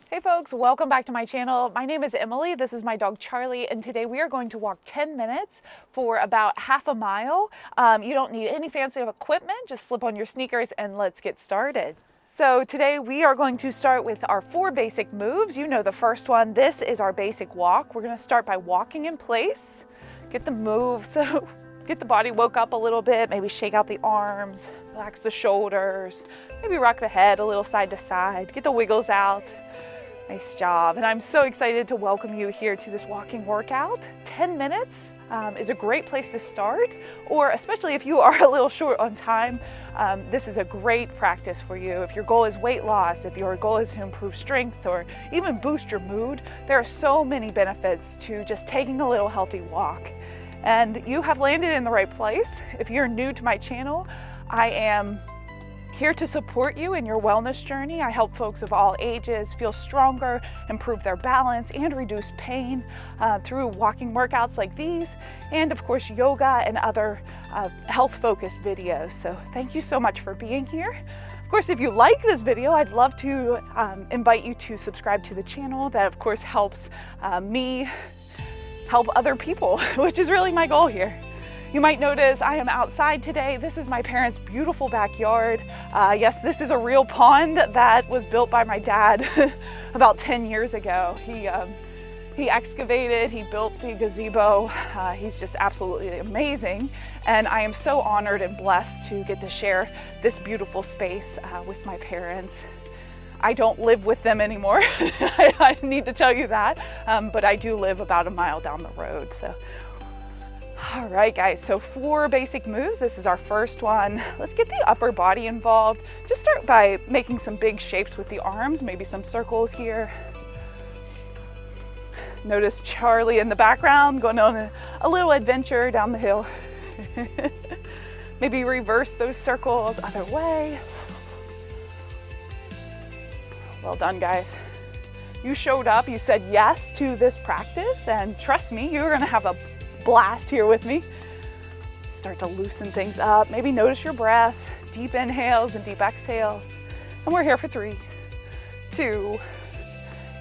Hey folks, welcome back to my channel. My name is Emily, this is my dog Charlie, and today we are going to walk 10 minutes for about half a mile. You don't need any fancy equipment, just slip on your sneakers and let's get started. So today we are going to start with our 4 basic moves. You know the first one. This is our basic walk. We're going to start by walking in place, get the move, so get the body woke up a little bit, maybe shake out the arms, relax the shoulders, maybe rock the head a little side to side, get the wiggles out. Nice job. And I'm so excited to welcome you here to this walking workout. 10 minutes is a great place to start, or especially if you are a little short on time, this is a great practice for you. If your goal is weight loss, if your goal is to improve strength or even boost your mood, there are so many benefits to just taking a little healthy walk. And you have landed in the right place. If you're new to my channel, I am here to support you in your wellness journey. I help folks of all ages feel stronger, improve their balance, and reduce pain through walking workouts like these, and of course yoga and other health-focused videos. So thank you so much for being here. Of course, if you like this video, I'd love to invite you to subscribe to the channel. That of course helps me help other people, which is really my goal here. You might notice I am outside today. This is my parents' beautiful backyard. Yes, this is a real pond that was built by my dad about 10 years ago. He excavated, he built the gazebo. He's just absolutely amazing. And I am so honored and blessed to get to share this beautiful space with my parents. I don't live with them anymore. I need to tell you that, but I do live about a mile down the road. So. All right, guys, so 4 basic moves. This is our first one. Let's get the upper body involved. Just start by making some big shapes with the arms, maybe some circles here. Notice Charlie in the background going on a little adventure down the hill. Maybe reverse those circles other way. Well done, guys. You showed up, you said yes to this practice, and trust me, you're gonna have a blast here with me. Start to loosen things up. Maybe notice your breath, deep inhales and deep exhales. And we're here for 3, 2,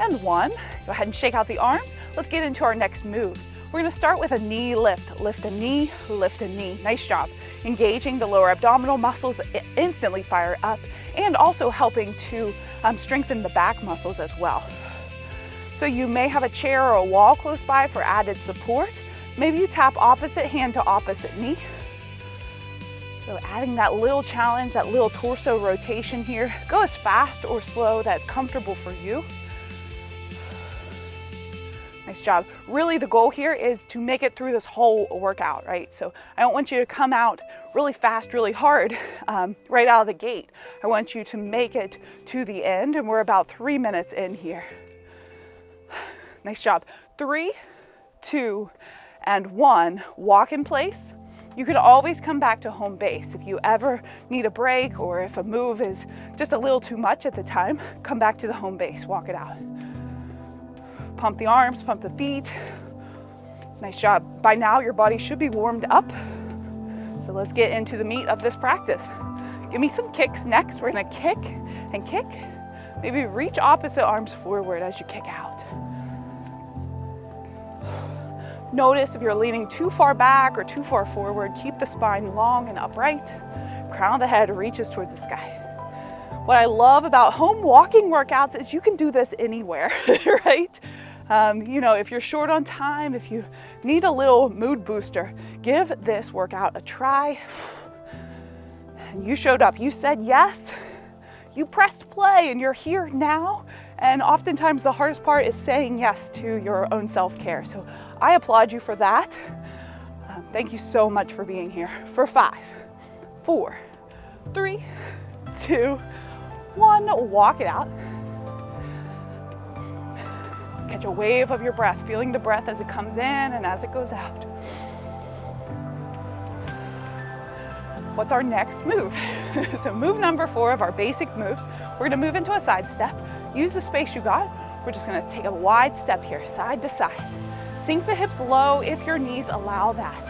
and 1. Go ahead and shake out the arms. Let's get into our next move. We're gonna start with a knee lift. Lift a knee, lift a knee. Nice job. Engaging the lower abdominal muscles, instantly fire up, and also helping to strengthen the back muscles as well. So you may have a chair or a wall close by for added support. Maybe you tap opposite hand to opposite knee. So adding that little challenge, that little torso rotation here. Go as fast or slow that's comfortable for you. Nice job. Really the goal here is to make it through this whole workout, right? So I don't want you to come out really fast, really hard right out of the gate. I want you to make it to the end, and we're about 3 minutes in here. Nice job. 3, 2, and 1, walk in place. You can always come back to home base. If you ever need a break or if a move is just a little too much at the time, come back to the home base, walk it out. Pump the arms, pump the feet. Nice job. By now your body should be warmed up. So let's get into the meat of this practice. Give me some kicks next. We're gonna kick and kick. Maybe reach opposite arms forward as you kick out. Notice if you're leaning too far back or too far forward, keep the spine long and upright. Crown of the head reaches towards the sky. What I love about home walking workouts is you can do this anywhere, right? You know, if you're short on time, if you need a little mood booster, give this workout a try. And you showed up, you said yes, you pressed play, and you're here now. And oftentimes the hardest part is saying yes to your own self-care. So I applaud you for that. Thank you so much for being here. For 5, 4, 3, 2, 1, walk it out. Catch a wave of your breath, feeling the breath as it comes in and as it goes out. What's our next move? So move number 4 of our basic moves. We're gonna move into a side step. Use the space you got. We're just gonna take a wide step here, side to side. Sink the hips low if your knees allow that.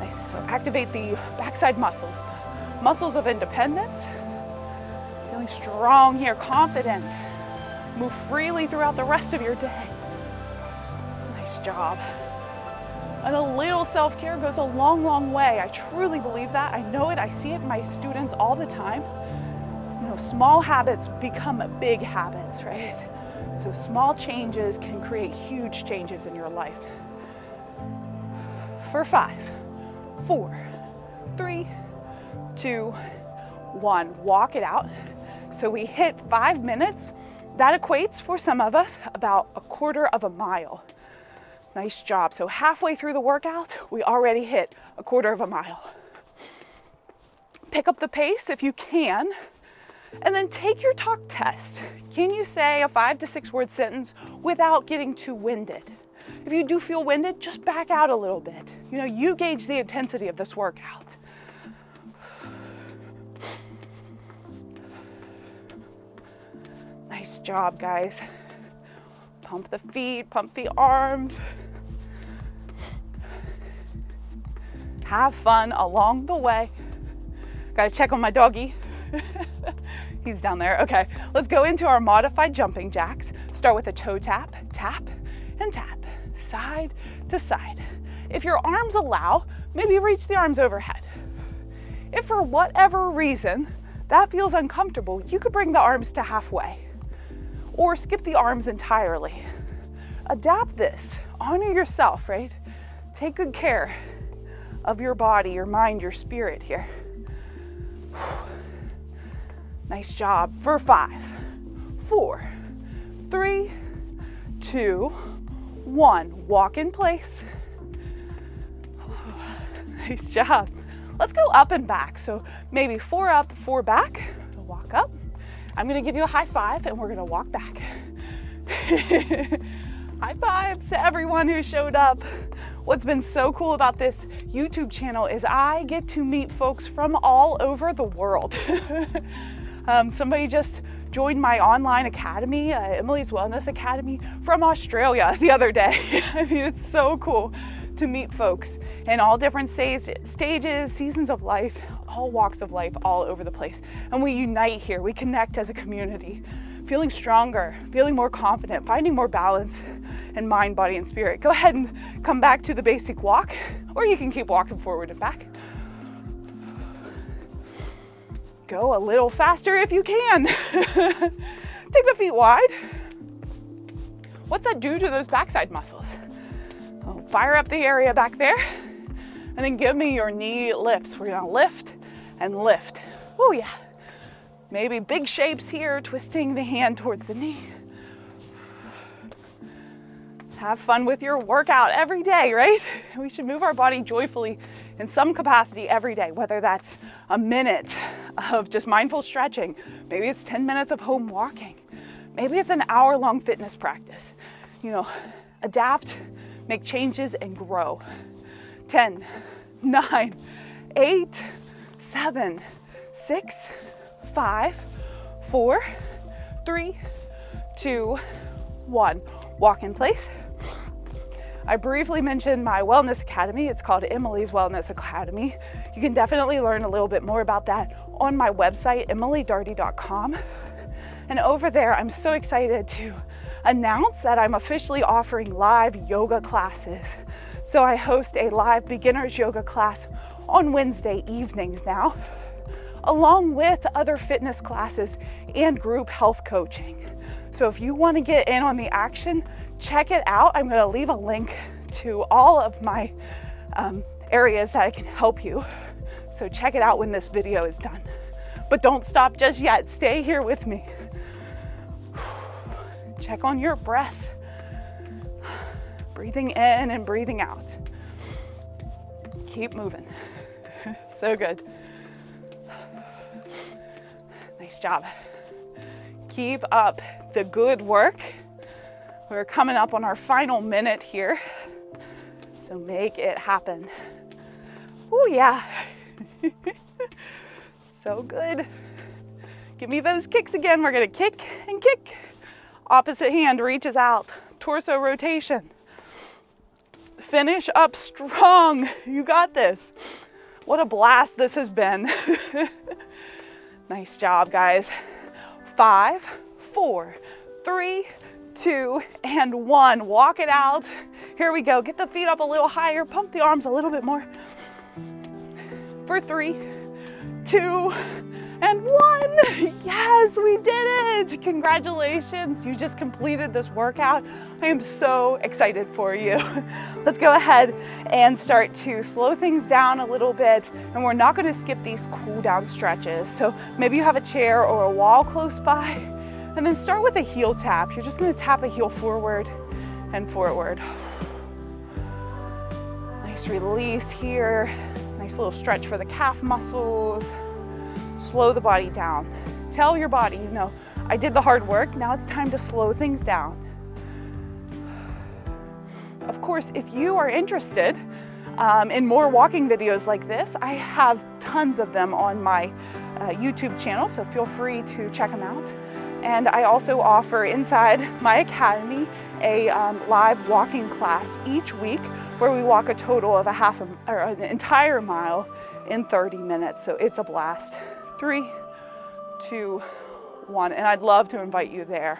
Nice, so activate the backside muscles, muscles of independence. Feeling strong here, confident. Move freely throughout the rest of your day. Nice job. And a little self-care goes a long, long way. I truly believe that. I know it. I see it in my students all the time. You know, small habits become big habits, right? So small changes can create huge changes in your life. For 5, 4, 3, 2, 1. Walk it out. So we hit 5 minutes. That equates for some of us about a quarter of a mile. Nice job. So halfway through the workout, we already hit a quarter of a mile. Pick up the pace if you can, and then take your talk test. Can you say a 5 to 6 word sentence without getting too winded? If you do feel winded, just back out a little bit. You know, you gauge the intensity of this workout. Nice job, guys. Pump the feet, pump the arms. Have fun along the way. Gotta check on my doggy. He's down there. Okay, let's go into our modified jumping jacks. Start with a toe tap, tap, and tap, side to side. If your arms allow, maybe reach the arms overhead. If for whatever reason that feels uncomfortable, you could bring the arms to halfway or skip the arms entirely. Adapt this. Honor yourself, right? Take good care of your body, your mind, your spirit here. Nice job. For 5, 4, 3, 2, 1. Walk in place. Nice job. Let's go up and back. So maybe 4 up, 4 back. Walk up. I'm gonna give you a high five and we're gonna walk back. High fives to everyone who showed up. What's been so cool about this YouTube channel is I get to meet folks from all over the world. Somebody just joined my online academy, Emily's Wellness Academy, from Australia the other day. I mean, it's so cool to meet folks in all different stages, seasons of life, all walks of life, all over the place. And we unite here, we connect as a community, feeling stronger, feeling more confident, finding more balance in mind, body, and spirit. Go ahead and come back to the basic walk, or you can keep walking forward and back. Go a little faster if you can. Take the feet wide. What's that do to those backside muscles? Oh, fire up the area back there, and then give me your knee lifts. We're gonna lift and lift. Oh yeah. Maybe big shapes here, twisting the hand towards the knee. Have fun with your workout every day, right? We should move our body joyfully in some capacity every day, whether that's a minute of just mindful stretching, maybe it's 10 minutes of home walking, maybe it's an hour-long fitness practice. You know, adapt, make changes, and grow. 10, 9, 8, 7, 6, 5, 4, 3, 2, 1. Walk in place. I briefly mentioned my wellness academy. It's called Emily's Wellness Academy. You can definitely learn a little bit more about that on my website, emilydaugherty.com. And over there, I'm so excited to announce that I'm officially offering live yoga classes. So I host a live beginner's yoga class on Wednesday evenings now, along with other fitness classes and group health coaching. So if you want to get in on the action, check it out. I'm going to leave a link to all of my areas that I can help you. So check it out when this video is done. But don't stop just yet. Stay here with me. Check on your breath. Breathing in and breathing out. Keep moving. So good. Nice job. Keep up the good work. We're coming up on our final minute here, so make it happen. Oh yeah. So good. Give me those kicks again. We're gonna kick and kick. Opposite hand reaches out. Torso rotation. Finish up strong. You got this. What a blast this has been. Nice job, guys. 5, 4, 3, 2, and 1. Walk it out. Here we go. Get the feet up a little higher. Pump the arms a little bit more. For 3, 2, and 1. Yes, we did it. Congratulations. You just completed this workout. I am so excited for you. Let's go ahead and start to slow things down a little bit. And we're not going to skip these cool down stretches. So maybe you have a chair or a wall close by. And then start with a heel tap. You're just going to tap a heel forward and forward. Nice release here. Nice little stretch for the calf muscles. Slow the body down. Tell your body, you know, I did the hard work. Now it's time to slow things down. Of course, if you are interested in more walking videos like this, I have tons of them on my YouTube channel, so feel free to check them out. And I also offer inside my academy a live walking class each week where we walk a total of an entire mile in 30 minutes. So it's a blast. 3, 2, 1. And I'd love to invite you there.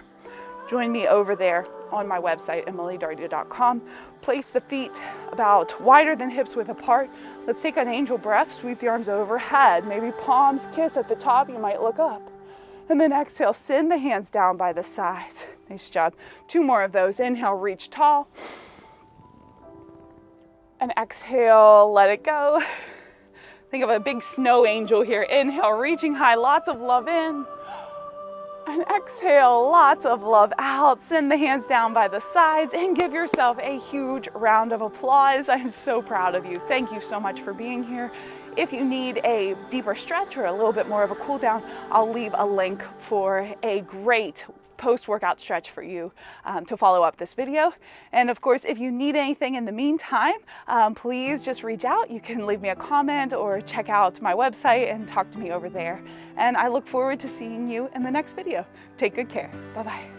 Join me over there on my website, emilydaugherty.com. Place the feet about wider than hips width apart. Let's take an angel breath. Sweep the arms overhead. Maybe palms kiss at the top. You might look up. And then exhale, send the hands down by the sides. Nice job. 2 more of those. Inhale, reach tall. And exhale, let it go. Think of a big snow angel here. Inhale, reaching high, lots of love in. And exhale, lots of love out. Send the hands down by the sides and give yourself a huge round of applause. I'm so proud of you. Thank you so much for being here. If you need a deeper stretch or a little bit more of a cool down, I'll leave a link for a great post-workout stretch for you to follow up this video. And of course, if you need anything in the meantime, please just reach out. You can leave me a comment or check out my website and talk to me over there. And I look forward to seeing you in the next video. Take good care. Bye-bye.